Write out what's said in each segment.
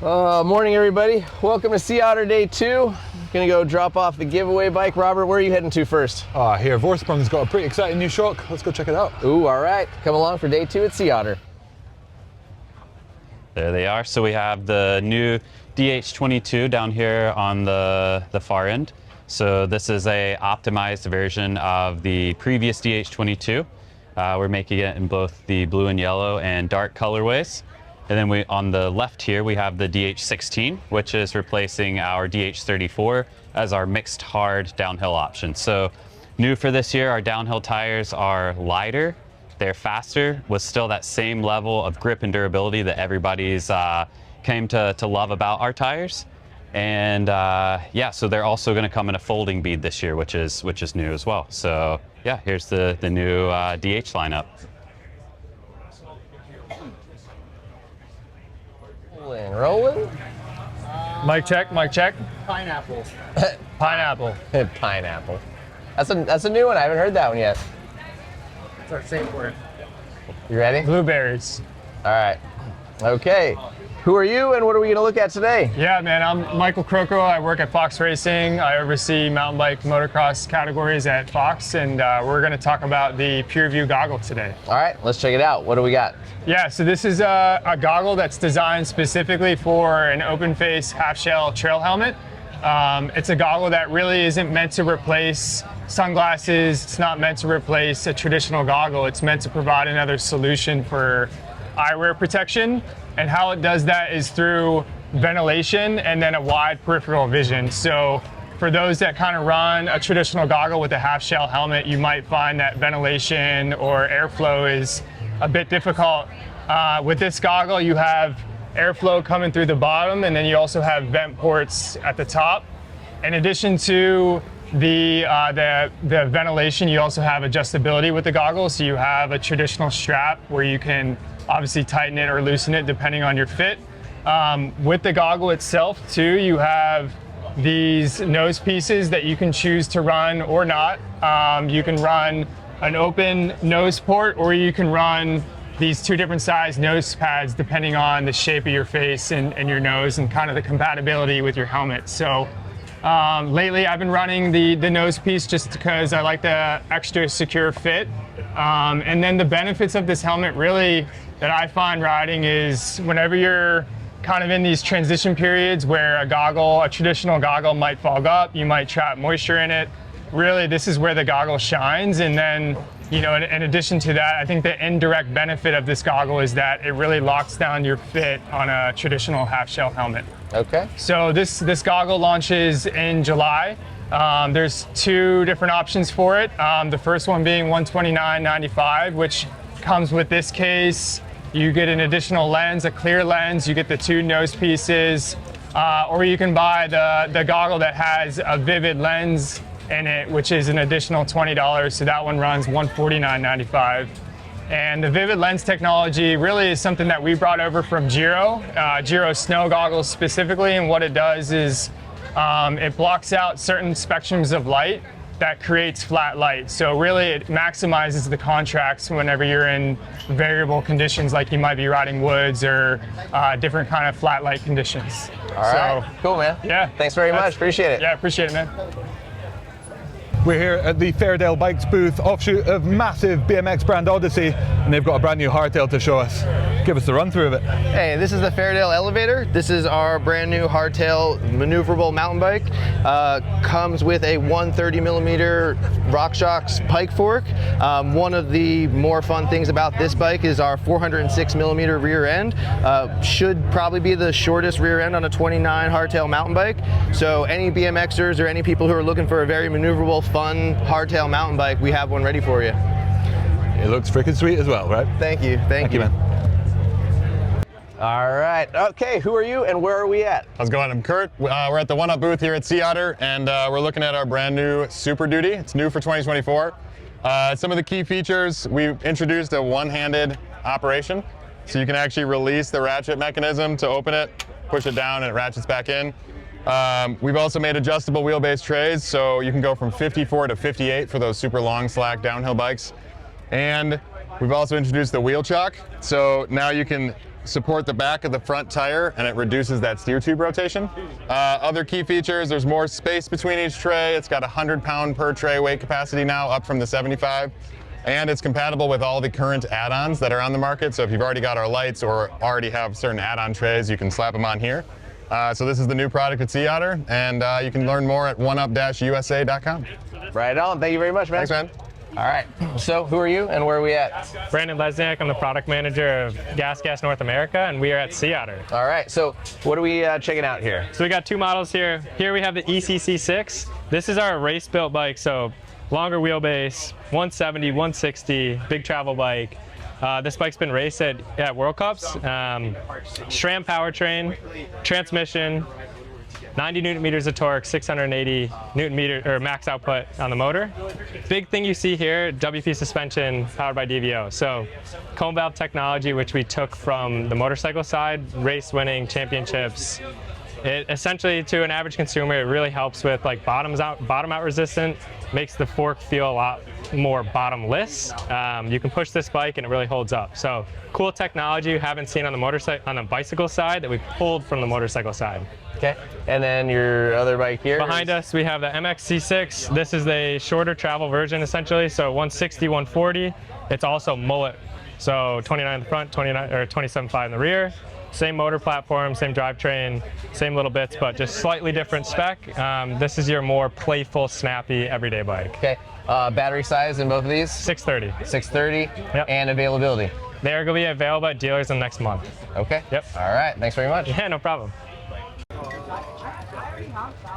Morning everybody. Welcome to Sea Otter Day 2. Gonna go drop off the giveaway bike. Robert, where are you heading to first? Here, Vorsprung's got a pretty exciting new shock. Let's go check it out. Ooh, all right. Come along for Day 2 at Sea Otter. There they are. So we have the new DH22 down here on the far end. So this is a optimized version of the previous DH22. We're making it in both the blue and yellow and dark colorways. And then on the left here, we have the DH16, which is replacing our DH34 as our mixed hard downhill option. So new for this year, our downhill tires are lighter, they're faster, with still that same level of grip and durability that everybody's came to love about our tires. And yeah, so they're also gonna come in a folding bead this year, which is new as well. So yeah, here's the new DH lineup. Rolling. Mic check, mic check. Pineapple. Pineapple. Pineapple. That's a new one. I haven't heard that one yet. It's our safe word. You ready? Blueberries. All right. Okay. Who are you and what are we gonna look at today? Yeah, man, I'm Michael Croco. I work at Fox Racing. I oversee mountain bike motocross categories at Fox, and we're gonna talk about the PureView goggle today. All right, let's check it out. What do we got? Yeah, so this is a goggle that's designed specifically for an open face half shell trail helmet. It's a goggle that really isn't meant to replace sunglasses. It's not meant to replace a traditional goggle. It's meant to provide another solution for eyewear protection. And how it does that is through ventilation and then a wide peripheral vision. So for those that kind of run a traditional goggle with a half shell helmet, you might find that ventilation or airflow is a bit difficult. With this goggle, you have airflow coming through the bottom, and then you also have vent ports at the top. In addition to the ventilation, you also have adjustability with the goggle. So you have a traditional strap where you can obviously tighten it or loosen it depending on your fit. With the goggle itself too, you have these nose pieces that you can choose to run or not. You can run an open nose port, or you can run these two different size nose pads depending on the shape of your face and your nose and kind of the compatibility with your helmet. So lately I've been running the nose piece just because I like the extra secure fit. And then the benefits of this helmet really that I find riding is whenever you're kind of in these transition periods where a traditional goggle might fog up, you might trap moisture in it. Really, this is where the goggle shines. And then, you know, in addition to that, I think the indirect benefit of this goggle is that it really locks down your fit on a traditional half shell helmet. Okay. So this goggle launches in July. There's two different options for it. The first one being $129.95, which comes with this case. You get an additional lens, a clear lens. You get the two nose pieces, or you can buy the goggle that has a vivid lens in it, which is an additional $20. So that one runs $149.95. And the vivid lens technology really is something that we brought over from Giro snow goggles specifically. And what it does is it blocks out certain spectrums of light that creates flat light. So really it maximizes the contrast whenever you're in variable conditions, like you might be riding woods or different kind of flat light conditions. All right, cool, man. Yeah. Thanks very much, appreciate it. Yeah, appreciate it, man. We're here at the Fairdale Bikes booth, offshoot of massive BMX brand Odyssey, and they've got a brand new hardtail to show us. Give us the run through of it. Hey, this is the Fairdale Elevator. This is our brand new hardtail maneuverable mountain bike. Comes with a 130mm RockShox pike fork. One of the more fun things about this bike is our 406mm rear end. Should probably be the shortest rear end on a 29 hardtail mountain bike. So any BMXers or any people who are looking for a very maneuverable, fun hardtail mountain bike, we have one ready for you. It looks freaking sweet as well, right? Thank you. Thank you, man. All right, okay, who are you and where are we at? How's it going? I'm Kurt. We're at the Oneup booth here at Sea Otter, and we're looking at our brand new Super Duty. It's new for 2024. Some of the key features, we've introduced a one-handed operation, so you can actually release the ratchet mechanism to open it, push it down, and it ratchets back in. We've also made adjustable wheelbase trays, so you can go from 54 to 58 for those super long slack downhill bikes. And we've also introduced the wheel chock, so now you can support the back of the front tire, and it reduces that steer tube rotation. Other key features, there's more space between each tray. It's got 100-pound per tray weight capacity now, up from the 75. And it's compatible with all the current add-ons that are on the market. So if you've already got our lights or already have certain add-on trays, you can slap them on here. So this is the new product at Sea Otter, and you can learn more at oneup-usa.com. Right on. Thank you very much, man. Thanks, man. All right. So who are you and where are we at? Brandon Lesniak, I'm the product manager of Gas North America, and we are at Sea Otter. All right. So what are we checking out here? So we got two models here. Here we have the ECC6. This is our race-built bike, so longer wheelbase, 170, 160, big travel bike. This bike's been raced at World Cups. SRAM powertrain, transmission, 90 newton meters of torque, 680 newton meter or max output on the motor. Big thing you see here, WP suspension powered by DVO. So cone valve technology, which we took from the motorcycle side, race winning championships. It essentially, to an average consumer, it really helps with like bottom out resistant, makes the fork feel a lot more bottomless. You can push this bike and it really holds up. So cool technology you haven't seen on the bicycle side that we pulled from the motorcycle side. Okay. And then your other bike here? Behind us, we have the MXC6. This is the shorter travel version, essentially. So 160, 140. It's also mullet. So 29 in the front, 29 or 27.5 in the rear. Same motor platform, same drivetrain, same little bits, but just slightly different spec. This is your more playful, snappy, everyday bike. Okay. Battery size in both of these? 630. 630. Yep. And availability? They're going to be available at dealers in the next month. Okay. Yep. All right. Thanks very much. Yeah, no problem.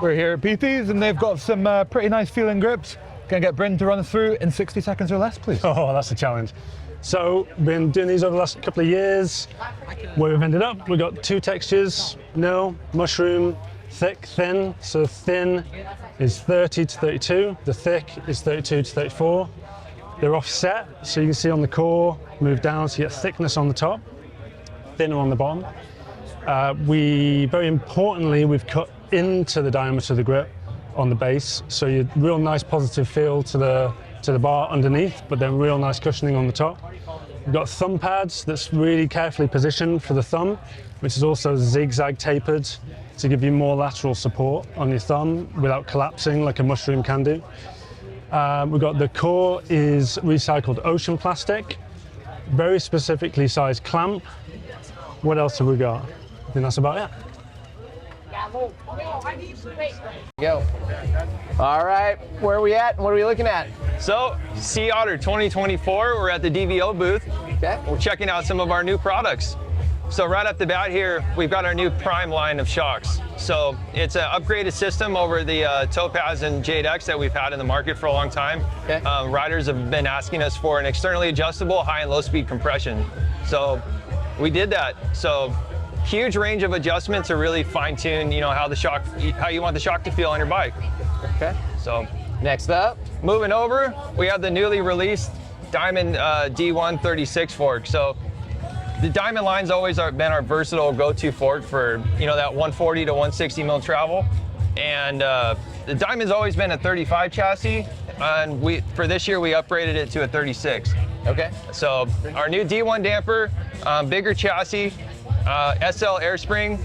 We're here at Beatty's and they've got some pretty nice feeling grips. Gonna get Bryn to run us through in 60 seconds or less, please. Oh, that's a challenge. So, been doing these over the last couple of years. Where we've ended up, we've got two textures, nil, mushroom, thick, thin. So thin is 30 to 32, the thick is 32 to 34. They're offset, so you can see on the core, move down so you get thickness on the top, thinner on the bottom. Very importantly, we've cut into the diameter of the grip on the base, so you real nice positive feel to the bar underneath, but then real nice cushioning on the top. We've got thumb pads that's really carefully positioned for the thumb, which is also zigzag tapered to give you more lateral support on your thumb without collapsing like a mushroom can do. We've got the core is recycled ocean plastic, very specifically sized clamp. What else have we got? I think that's about it. Go. All right, where are we at? What are we looking at? So, Sea Otter 2024, we're at the DVO booth. Okay. We're checking out some of our new products. So right off the bat here, we've got our new Prime line of shocks. So it's an upgraded system over the Topaz and Jade X that we've had in the market for a long time. Okay. Riders have been asking us for an externally adjustable high and low speed compression. So we did that. So huge range of adjustments to really fine tune, how you want the shock to feel on your bike. Okay. So next up, moving over, we have the newly released Diamond D1 36 fork. So the Diamond line's always been our versatile go-to fork for that 140 to 160 mil travel, and the Diamond's always been a 35 chassis, and for this year we upgraded it to a 36. Okay. So our new D1 damper, bigger chassis, SL air spring,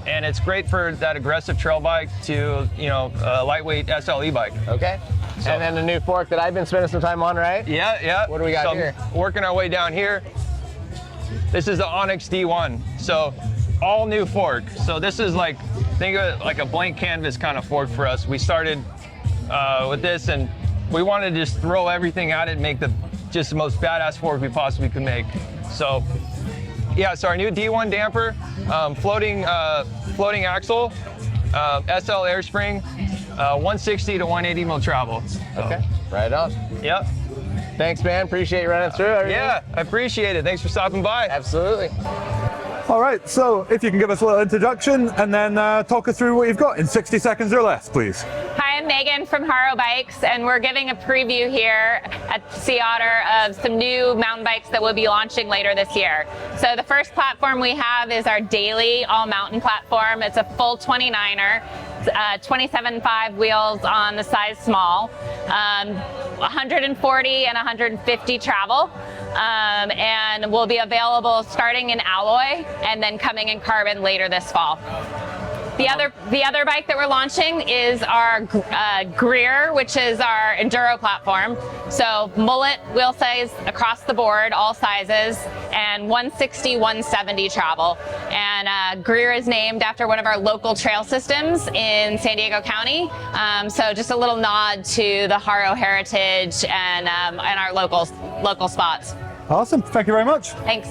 and it's great for that aggressive trail bike to a lightweight SL e-bike. Okay. So, and then the new fork that I've been spending some time on, right? Yeah. What do we got here? Working our way down here. This is the Onyx D1. So all new fork. So this is think of it like a blank canvas kind of fork for us. We started with this and we wanted to just throw everything at it and make the most badass fork we possibly could make. So yeah, so our new D1 damper, floating axle, SL air spring, 160 to 180 mil travel. So. Okay, right on. Yep. Thanks, man. Appreciate you running through everything. Yeah, I appreciate it. Thanks for stopping by. Absolutely. All right, so if you can give us a little introduction and then talk us through what you've got in 60 seconds or less, please. Hi, I'm Megan from Haro Bikes, and we're giving a preview here at Sea Otter of some new mountain bikes that we'll be launching later this year. So the first platform we have is our daily all-mountain platform. It's a full 29er, 27.5 wheels on the size small, 140 and 150 travel. and will be available starting in alloy and then coming in carbon later this fall. The other bike that we're launching is our Greer, which is our enduro platform. So mullet wheel size across the board, all sizes, and 160, 170 travel. And Greer is named after one of our local trail systems in San Diego County. So just a little nod to the Haro heritage and our local spots. Awesome, thank you very much. Thanks.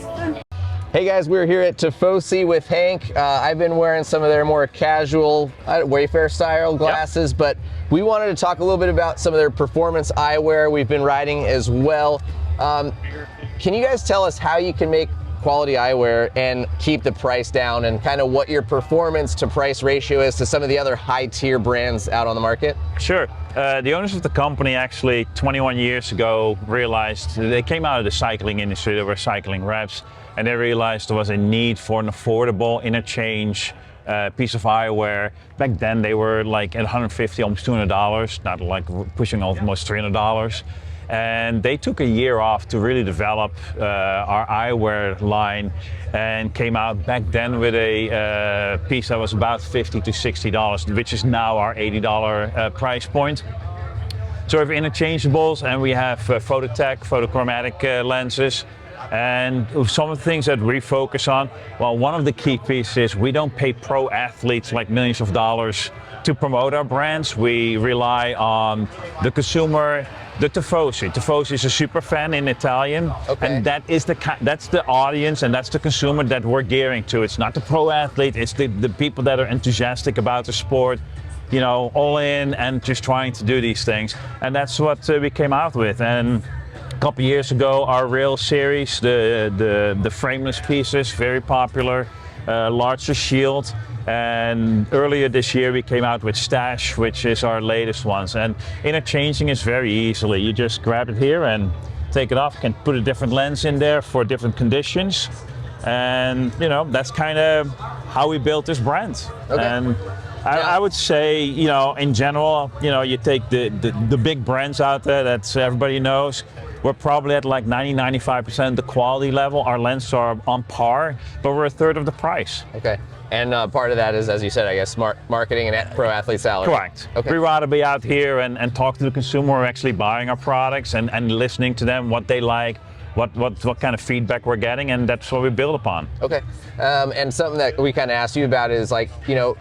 Hey guys, we're here at Toosi with Hank. I've been wearing some of their more casual Wayfair style glasses, but we wanted to talk a little bit about some of their performance eyewear we've been riding as well. Can you guys tell us how you can make quality eyewear and keep the price down, and kind of what your performance to price ratio is to some of the other high tier brands out on the market? Sure. The owners of the company actually 21 years ago realized, they came out of the cycling industry, they were cycling reps, and they realized there was a need for an affordable interchange piece of eyewear. Back then they were like at $150, almost $200, not like pushing almost $300. And they took a year off to really develop our eyewear line, and came out back then with a piece that was about $50 to $60, which is now our $80 price point. So we have interchangeables, and we have phototech, photochromatic lenses. And some of the things that we focus on, well, one of the key pieces is we don't pay pro athletes like millions of dollars to promote our brands. We rely on the consumer, the Tifosi. Tifosi is a super fan in Italian, and that's the audience and that's the consumer that we're gearing to. It's not the pro athlete, it's the people that are enthusiastic about the sport, you know, all in and just trying to do these things. And that's what we came out with. And a couple years ago, our Rail series, the frameless pieces, very popular, larger shield. And earlier this year we came out with Stash, which is our latest ones. And interchanging is very easily. You just grab it here and take it off, can put a different lens in there for different conditions. And you know, that's kind of how we built this brand. And I would say, you know, in general, you know, you take the big brands out there that everybody knows, we're probably at like 90-95% the quality level. Our lenses are on par, but we're a third of the price. Okay. And part of that is, as you said, I guess, smart marketing and pro athlete salary. Correct. Okay. We'd rather be out here and talk to the consumer who are actually buying our products and listening to them, what they like, what kind of feedback we're getting, and that's what we build upon. Okay. And something that we kind of asked you about is, like, you know,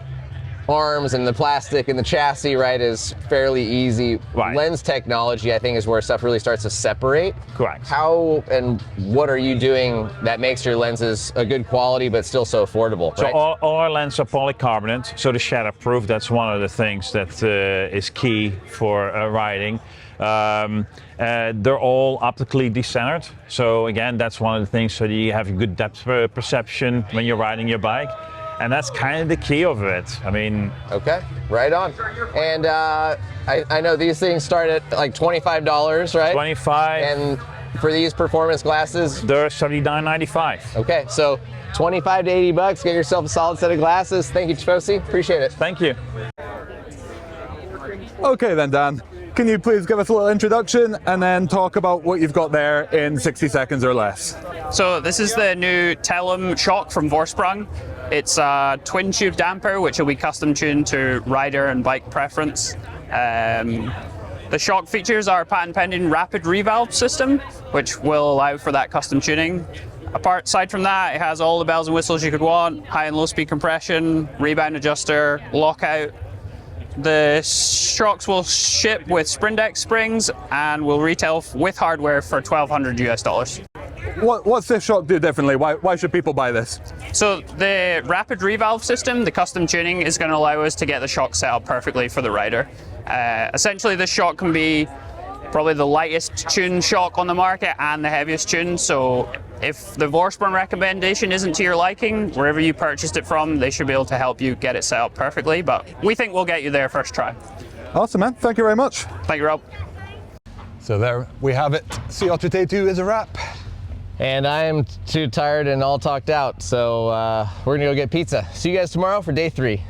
arms and the plastic and the chassis, right, is fairly easy. Right. Lens technology, I think, is where stuff really starts to separate. Correct. How and what are you doing that makes your lenses a good quality but still so affordable? So right? all our lenses are polycarbonate, so the shatterproof, that's one of the things that is key for riding. They're all optically decentered, so again, that's one of the things, so you have a good depth perception when you're riding your bike. And that's kind of the key of it. I mean... Okay, right on. And I know these things start at like $25, right? 25. And for these performance glasses? They're $79.95. Okay, so 25 to 80 bucks, get yourself a solid set of glasses. Thank you, Toosi. Appreciate it. Thank you. Okay then, Dan. Can you please give us a little introduction and then talk about what you've got there in 60 seconds or less? So this is the new Telum shock from Vorsprung. It's a twin tube damper which will be custom tuned to rider and bike preference. The shock features our patent pending rapid revalve system, which will allow for that custom tuning. Aside from that, it has all the bells and whistles you could want: high and low speed compression, rebound adjuster, lockout. The shocks will ship with Sprindex springs and will retail with hardware for $1,200 US. What's this shock do differently? Why should people buy this? So the rapid revalve system, the custom tuning, is going to allow us to get the shock set up perfectly for the rider. Essentially, this shock can be probably the lightest tuned shock on the market and the heaviest tuned. So if the Vorsprung recommendation isn't to your liking, wherever you purchased it from, they should be able to help you get it set up perfectly. But we think we'll get you there first try. Awesome, man. Thank you very much. Thank you, Rob. So there we have it. Sea Otter Day 2 is a wrap. And I am too tired and all talked out, so we're gonna go get pizza. See you guys tomorrow for day 3.